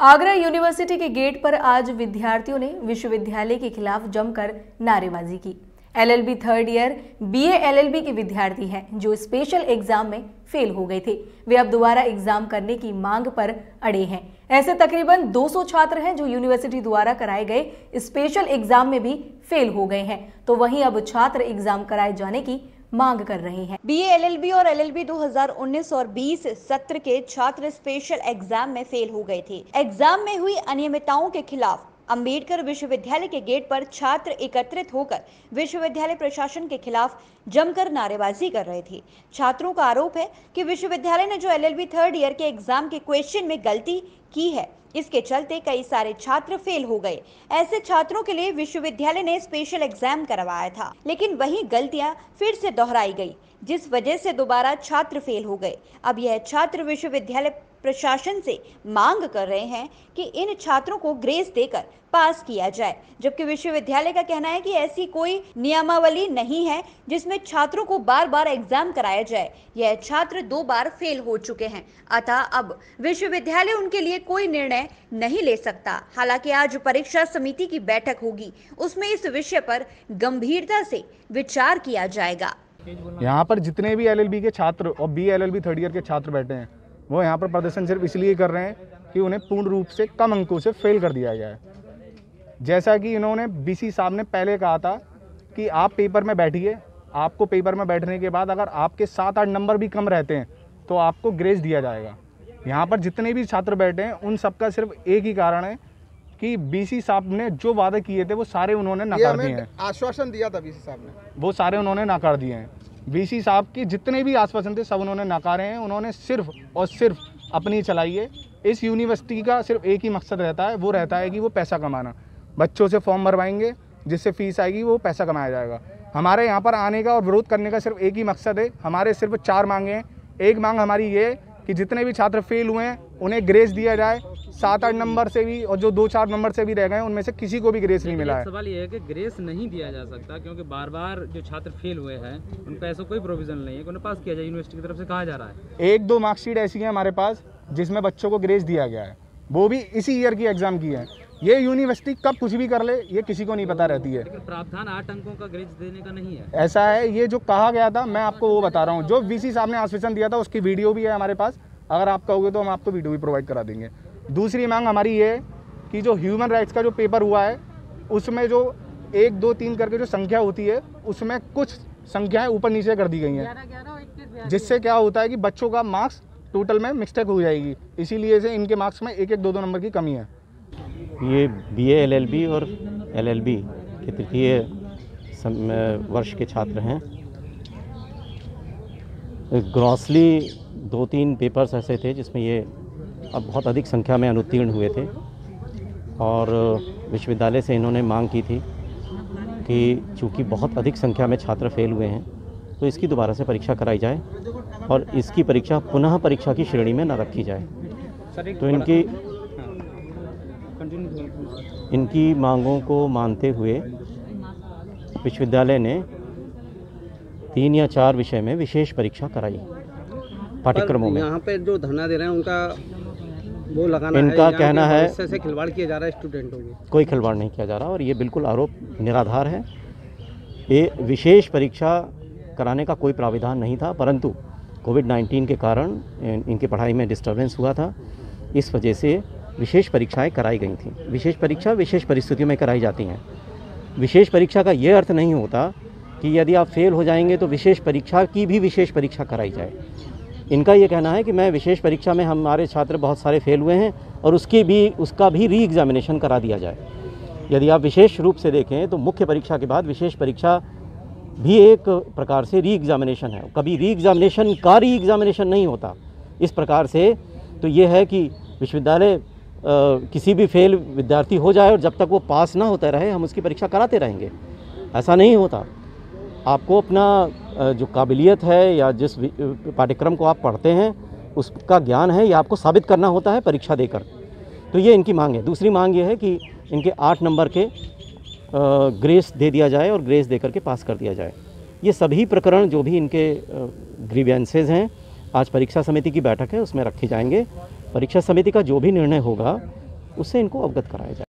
Agra university के gate पर आज विद्यार्थियों ने विश्वविद्यालय के खिलाफ जमकर नारेबाजी की। LLB third year BA LLB के विद्यार्थी हैं जो स्पेशल एग्जाम में फेल हो गए थे। वे अब दोबारा एग्जाम करने की मांग पर अड़े हैं। ऐसे तकरीबन 200 छात्र हैं जो यूनिवर्सिटी द्वारा कराए गए स्पेशल एग्जाम में भी फेल हो गए हैं, तो वहीं अब छात्र एग्जाम कराए जाने की मांग कर रहे हैं। बीए एलएलबी और एलएलबी 2019 और 20 सत्र के छात्र स्पेशल एग्जाम में फेल हो गए थे। एग्जाम में हुई अनियमितताओं के खिलाफ अंबेडकर विश्वविद्यालय के गेट पर छात्र एकत्रित होकर विश्वविद्यालय प्रशासन के खिलाफ जमकर नारेबाजी कर रहे थे। छात्रों का आरोप है कि विश्वविद्यालय ने जो एलएलबी थर्ड ईयर के एग्जाम के क्वेश्चन में गलती की है, इसके चलते कई सारे छात्र फेल हो गए। ऐसे छात्रों के लिए विश्वविद्यालय ने स्पेशल एग्जाम करवाया था, लेकिन वही गलतियां फिर से दोहराई गई, जिस वजह से दोबारा छात्र फेल हो गए। अब यह छात्र विश्वविद्यालय प्रशासन से मांग कर रहे हैं कि इन छात्रों को ग्रेस देकर पास किया जाए, जबकि विश्वविद्यालय का कहना है कि ऐसी कोई नियमावली नहीं है जिसमें छात्रों को बार बार एग्जाम कराया जाए। यह छात्र 2 बार फेल हो चुके हैं, अतः अब विश्वविद्यालय उनके लिए कोई निर्णय नहीं ले सकता। हालांकि आज परीक्षा समिति की बैठक होगी, उसमें इस विषय पर गंभीरता से विचार किया जाएगा। यहाँ पर जितने भी एलएलबी के छात्र और बी एलएलबी थर्ड ईयर के छात्र बैठे हैं, वो यहाँ पर प्रदर्शन सिर्फ इसलिए कर रहे हैं कि उन्हें पूर्ण रूप से कम अंकों से फेल कर दिया गया है। जैसा कि इन्होंने बीसी साहब ने पहले कहा था कि आप पेपर में बैठिए, आपको पेपर में बैठने के बाद अगर आपके 7-8 नंबर भी कम रहते हैं तो आपको ग्रेस दिया जाएगा। यहाँ पर जितने भी छात्र बैठे हैं उन सबका सिर्फ एक ही कारण है कि बीसी साहब ने जो वादे किए थे वो सारे उन्होंने नकार दिए हैं। आश्वासन दिया था बीसी साहब ने, वो सारे उन्होंने नकार दिए हैं। बीसी साहब के जितने भी आश्वासन थे सब उन्होंने नकारे हैं। उन्होंने सिर्फ और सिर्फ अपनी चलाई है। इस यूनिवर्सिटी का सिर्फ एक ही मकसद रहता है, वो रहता है कि वो पैसा कमाना। बच्चों से फॉर्म भरवाएंगे, जिससे फीस आएगी वो पैसा कमाया जाएगा। हमारे यहाँ पर आने का और विरोध करने का सिर्फ एक ही मकसद है। हमारे सिर्फ 4 मांगे हैं। एक मांग हमारी ये है कि जितने भी छात्र फेल हुए हैं उन्हें ग्रेस दिया जाए। 7-8 नंबर से भी और जो 2-4 नंबर से भी रह गए उनमें से किसी को भी ग्रेस नहीं मिला है। सवाल ये है कि ग्रेस नहीं दिया जा सकता क्योंकि बार बार जो छात्र फेल हुए हैं उनका ऐसा कोई प्रोविजन नहीं है कि उन्हें पास किया जाए। यूनिवर्सिटी की तरफ से कहा जा रहा है 1-2 मार्कशीट ऐसी है हमारे पास जिसमें बच्चों को ग्रेस दिया गया है, वो भी इसी ईयर की एग्जाम की है। ये यूनिवर्सिटी कब कुछ भी कर ले ये किसी को नहीं पता रहती है। लेकिन प्रावधान 8 अंकों का ग्रेस देने का नहीं है। ऐसा है, ये जो कहा गया था मैं आपको वो बता रहा हूँ। जो वीसी साहब ने आश्वासन दिया था उसकी वीडियो भी है हमारे पास। अगर आप कहोगे तो हम आपको वीडियो भी प्रोवाइड करा देंगे। दूसरी मांग हमारी ये है कि जो ह्यूमन राइट्स का जो पेपर हुआ है उसमें जो 1, 2, 3 करके जो संख्या होती है उसमें कुछ संख्याएं ऊपर नीचे कर दी गई हैं, जिससे क्या होता है कि बच्चों का मार्क्स टोटल में मिस्टेक हो जाएगी। इसीलिए से इनके मार्क्स में 1-1, 2-2 नंबर की कमी है। ये बीए एलएलबी और एलएलबी के तृतीय वर्ष के छात्र हैं। ग्रॉसली 2-3 पेपर्स ऐसे थे जिसमें ये अब बहुत अधिक संख्या में अनुत्तीर्ण हुए थे और विश्वविद्यालय से इन्होंने मांग की थी कि चूँकि बहुत अधिक संख्या में छात्र फेल हुए हैं तो इसकी दोबारा से परीक्षा कराई जाए और इसकी परीक्षा पुनः परीक्षा की श्रेणी में न रखी जाए। तो इनकी मांगों को मानते हुए विश्वविद्यालय ने 3 या 4 विषय में विशेष परीक्षा कराई पाठ्यक्रमों में। यहाँ पे जो धरना दे रहे हैं उनका वो लगाना इनका कहना है इससे खिलवाड़ किया जा रहा है स्टूडेंटों की। कोई खिलवाड़ नहीं किया जा रहा और ये बिल्कुल आरोप निराधार है। ये विशेष परीक्षा कराने का कोई प्राविधान नहीं था, परंतु कोविड-19 के कारण इनकी पढ़ाई में डिस्टर्बेंस हुआ था। इस वजह से विशेष परीक्षाएं कराई गई थी। विशेष परीक्षा विशेष परिस्थितियों में कराई जाती हैं। विशेष परीक्षा का ये अर्थ नहीं होता कि यदि आप फेल हो जाएंगे तो विशेष परीक्षा की भी विशेष परीक्षा कराई जाए। इनका ये कहना है कि मैं विशेष परीक्षा में हमारे छात्र बहुत सारे फेल हुए हैं और उसका भी री एग्जामिनेशन करा दिया जाए। यदि आप विशेष रूप से देखें तो मुख्य परीक्षा के बाद विशेष परीक्षा भी एक प्रकार से री एग्जामिनेशन है। कभी री एग्जामिनेशन का री एग्जामिनेशन नहीं होता। इस प्रकार से तो ये है कि विश्वविद्यालय किसी भी फेल विद्यार्थी हो जाए और जब तक वो पास ना होता रहे हम उसकी परीक्षा कराते रहेंगे, ऐसा नहीं होता। आपको अपना जो काबिलियत है या जिस पाठ्यक्रम को आप पढ़ते हैं उसका ज्ञान है, ये आपको साबित करना होता है परीक्षा देकर। तो ये इनकी मांग है। दूसरी मांग ये है कि इनके 8 नंबर के ग्रेस दे दिया जाए और ग्रेस देकर के पास कर दिया जाए। ये सभी प्रकरण जो भी इनके ग्रीवेंसेज हैं आज परीक्षा समिति की बैठक है उसमें रखे जाएंगे। परीक्षा समिति का जो भी निर्णय होगा उससे इनको अवगत कराया जाए।